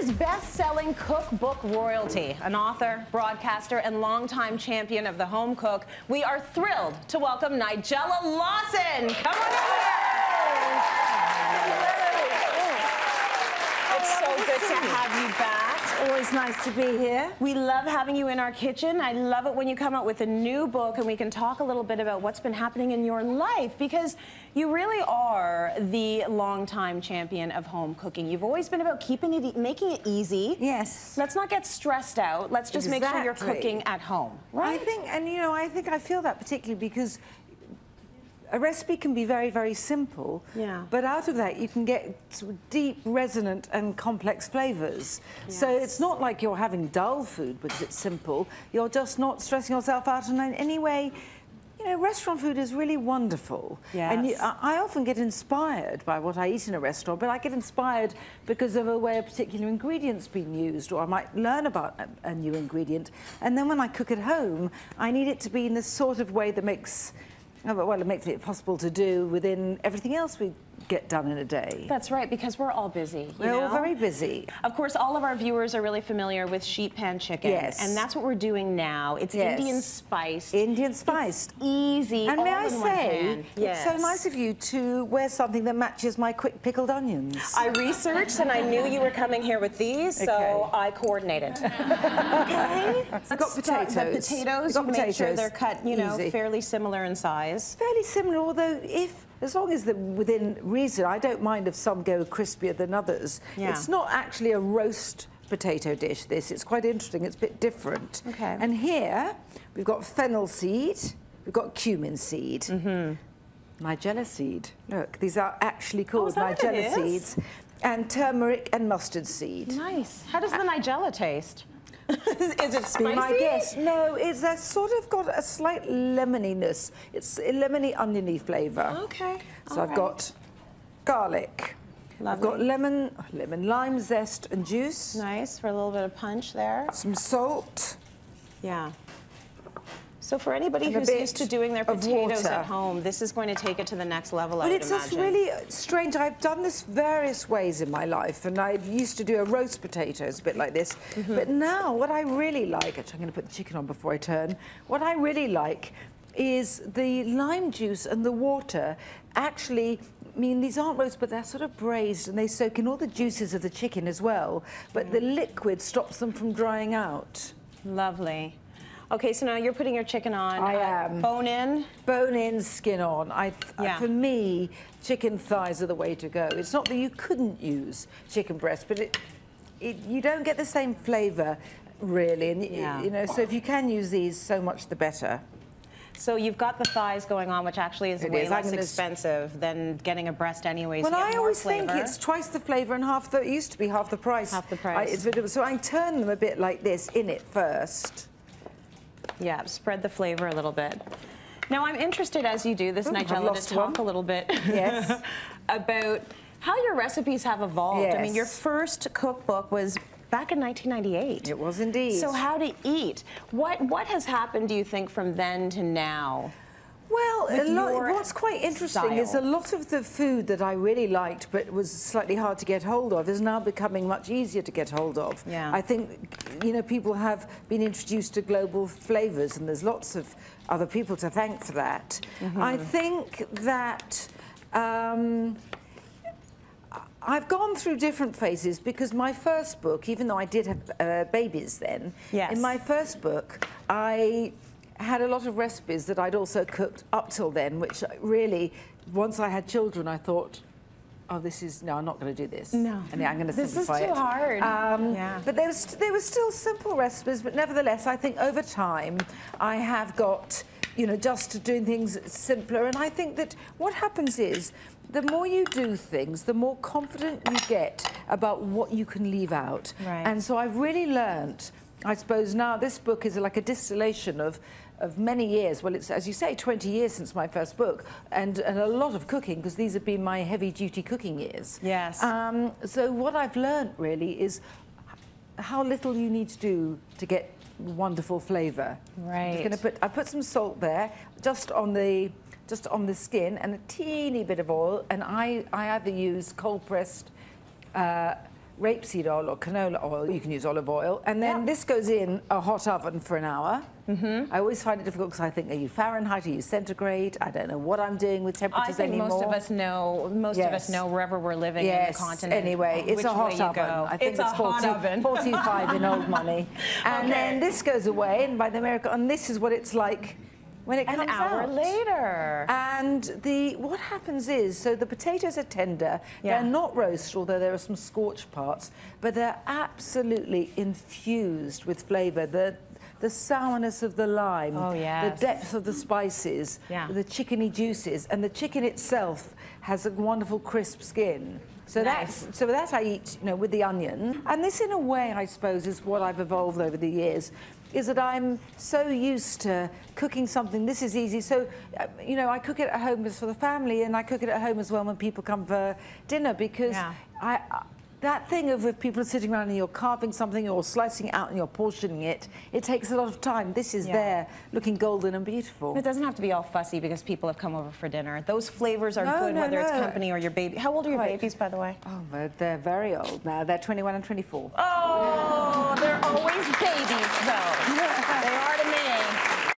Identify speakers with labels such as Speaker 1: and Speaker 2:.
Speaker 1: is best-selling cookbook royalty, an author, broadcaster, and longtime champion of the home cook. We are thrilled to welcome Nigella Lawson. Come on over. It's so good to have you back.
Speaker 2: Always nice to be here.
Speaker 1: We love having you in our kitchen. I love it when you come out with a new book and we can talk a little bit about what's been happening in your life, because you really are the longtime champion of home cooking. You've always been about making it easy.
Speaker 2: Yes.
Speaker 1: Let's not get stressed out. Let's just make sure you're cooking at home, right?
Speaker 2: I feel that particularly because a recipe can be very, very simple, but out of that you can get sort of deep, resonant and complex flavours. Yes. So it's not like you're having dull food because it's simple. You're just not stressing yourself out in any way. You know, restaurant food is really wonderful. Yes. And I often get inspired by what I eat in a restaurant, but I get inspired because of a way a particular ingredient's been used, or I might learn about a new ingredient. And then when I cook at home, I need it to be in this sort of way that makes... well, it makes it possible to do within everything else we get done in a day.
Speaker 1: That's right, because we're all busy.
Speaker 2: We're all very busy.
Speaker 1: Of course, all of our viewers are really familiar with sheet pan chicken. Yes. And that's what we're doing now. It's Indian spiced.
Speaker 2: Indian spiced.
Speaker 1: It's easy.
Speaker 2: And may I say,
Speaker 1: yes,
Speaker 2: it's so nice of you to wear something that matches my quick pickled onions.
Speaker 1: I researched and I knew you were coming here with these, so I coordinated. Okay.
Speaker 2: I've got potatoes.
Speaker 1: The potatoes, you make sure they're cut, you know, fairly similar in size.
Speaker 2: Fairly similar, although as long as they're within reason, I don't mind if some go crispier than others. Yeah. It's not actually a roast potato dish, this. It's quite interesting. It's a bit different. Okay. And here, we've got fennel seed, we've got cumin seed, Nigella seed. Look, these are actually called Nigella seeds, and turmeric and mustard seed.
Speaker 1: Nice. How does the Nigella taste? Is it spicy?
Speaker 2: Be my guess. No, it's sort of got a slight lemoniness. It's a lemony, oniony flavour.
Speaker 1: Okay.
Speaker 2: So I've got garlic. Lovely. I've got lemon, lime zest and juice.
Speaker 1: Nice, for a little bit of punch there.
Speaker 2: Some salt.
Speaker 1: Yeah. So for anybody who's used to doing their potatoes at home, this is going to take it to the next level, I would imagine.
Speaker 2: It's just really strange. I've done this various ways in my life, and I used to do a roast potatoes, a bit like this. But now, what I really like, actually I'm going to put the chicken on before I turn, what I really like is the lime juice and the water. Actually, I mean, these aren't roast, but they're sort of braised, and they soak in all the juices of the chicken as well. But the liquid stops them from drying out.
Speaker 1: Lovely. Okay, so now you're putting your chicken on.
Speaker 2: I am.
Speaker 1: Bone in?
Speaker 2: Bone in, skin on. For me, chicken thighs are the way to go. It's not that you couldn't use chicken breast, but you don't get the same flavour, really. And you know, so if you can use these, so much the better.
Speaker 1: So you've got the thighs going on, which actually is way less expensive than getting a breast anyways.
Speaker 2: Well, I always think it's twice the flavour and it used to be half the price.
Speaker 1: Half the price.
Speaker 2: So I turn them a bit like this in it first.
Speaker 1: Yeah, spread the flavour a little bit. Now, I'm interested, as you do this, Nigella, to talk a little bit about how your recipes have evolved. Yes. I mean, your first cookbook was back in 1998.
Speaker 2: It was indeed.
Speaker 1: So how to eat. What has happened, do you think, from then to now?
Speaker 2: Well, what's quite interesting is a lot of the food that I really liked but was slightly hard to get hold of is now becoming much easier to get hold of. Yeah. I think, you know, people have been introduced to global flavours, and there's lots of other people to thank for that. I think that I've gone through different phases, because my first book, even though I did have babies then, in my first book, I had a lot of recipes that I'd also cooked up till then, which really, once I had children, I thought, oh, no, I'm not going to do this. No. And I'm going to simplify it.
Speaker 1: This is too hard.
Speaker 2: But they were still simple recipes, but nevertheless, I think over time, I have got, you know, just doing things simpler. And I think that what happens is, the more you do things, the more confident you get about what you can leave out. Right. And so I've really learnt, I suppose now this book is like a distillation of many years. Well, it's, as you say, 20 years since my first book, and a lot of cooking, because these have been my heavy-duty cooking years. Yes. So what I've learnt, really, is how little you need to do to get wonderful flavour. Right. I put some salt there, just on the skin, and a teeny bit of oil, and I either use cold-pressed rapeseed oil or canola oil. You can use olive oil. And then this goes in a hot oven for an hour. I always find it difficult because I think, are you Fahrenheit, are you centigrade? I don't know what I'm doing with temperatures anymore.
Speaker 1: I think most of us know wherever we're living in the continent.
Speaker 2: Anyway, it's a hot oven. I think it's 45 in old money. And then this goes away, and by the miracle, and this is what it's like when it comes out. An hour
Speaker 1: later.
Speaker 2: And what happens is, so the potatoes are tender. They're not roast, although there are some scorched parts, but they're absolutely infused with flavour. The sourness of the lime, the depth of the spices, the chickeny juices, and the chicken itself has a wonderful crisp skin. So that I eat, you know, with the onion. And this, in a way, I suppose, is what I've evolved over the years, is that I'm so used to cooking something. This is easy. So, you know, I cook it at home as for the family, and I cook it at home as well when people come for dinner, because that thing of if people are sitting around and you're carving something or slicing it out and you're portioning it, it takes a lot of time. This is there, looking golden and beautiful.
Speaker 1: It doesn't have to be all fussy because people have come over for dinner. Those flavors are good, whether it's company or your baby. How old are your babies, by the way?
Speaker 2: Oh, they're very old now. They're 21 and 24.
Speaker 1: Oh, they're always babies, though.